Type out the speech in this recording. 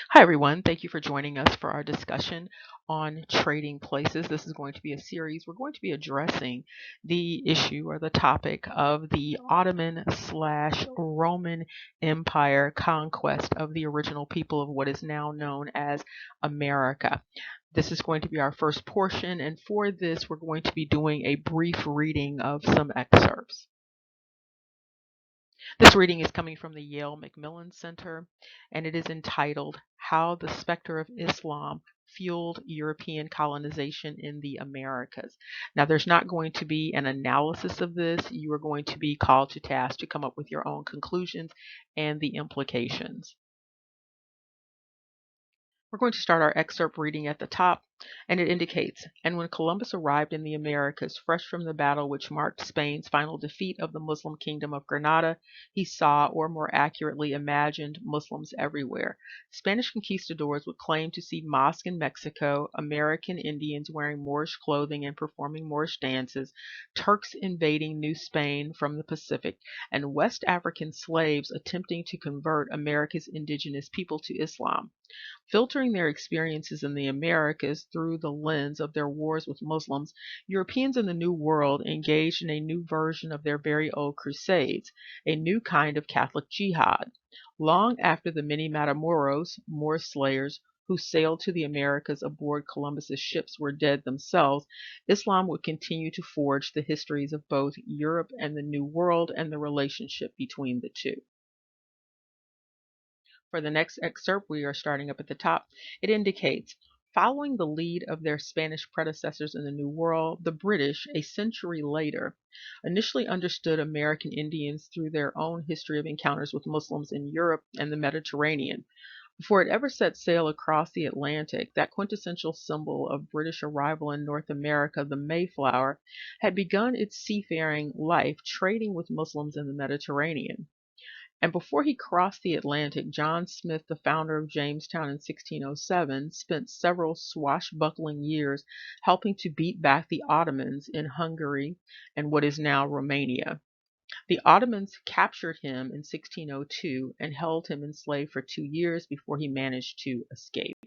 Hi, everyone. Thank you for joining us for our discussion on trading places. This is going to be a series. We're going to be addressing the issue or the topic of the Ottoman/Roman Empire conquest of the original people of what is now known as America. This is going to be our first portion, and for this, we're going to be doing a brief reading of some excerpts. This reading is coming from the Yale Macmillan Center, and it is entitled How the Specter of Islam Fueled European Colonization in the Americas. Now, there's not going to be an analysis of this. You are going to be called to task to come up with your own conclusions and the implications. We're going to start our excerpt reading at the top, and it indicates, and when Columbus arrived in the Americas, fresh from the battle which marked Spain's final defeat of the Muslim kingdom of Granada, he saw, or more accurately imagined, Muslims everywhere. Spanish conquistadors would claim to see mosques in Mexico, American Indians wearing Moorish clothing and performing Moorish dances, Turks invading New Spain from the Pacific, and West African slaves attempting to convert America's indigenous people to Islam. Filtering their experiences in the Americas through the lens of their wars with Muslims, Europeans in the New World engaged in a new version of their very old crusades, a new kind of Catholic jihad. Long after the many Matamoros, Moor slayers, who sailed to the Americas aboard Columbus's ships were dead themselves, Islam would continue to forge the histories of both Europe and the New World and the relationship between the two. For the next excerpt, we are starting up at the top. It indicates, following the lead of their Spanish predecessors in the New World, the British, a century later, initially understood American Indians through their own history of encounters with Muslims in Europe and the Mediterranean. Before it ever set sail across the Atlantic, that quintessential symbol of British arrival in North America, the Mayflower, had begun its seafaring life trading with Muslims in the Mediterranean. And before he crossed the Atlantic, John Smith, the founder of Jamestown in 1607, spent several swashbuckling years helping to beat back the Ottomans in Hungary and what is now Romania. The Ottomans captured him in 1602 and held him enslaved for 2 years before he managed to escape.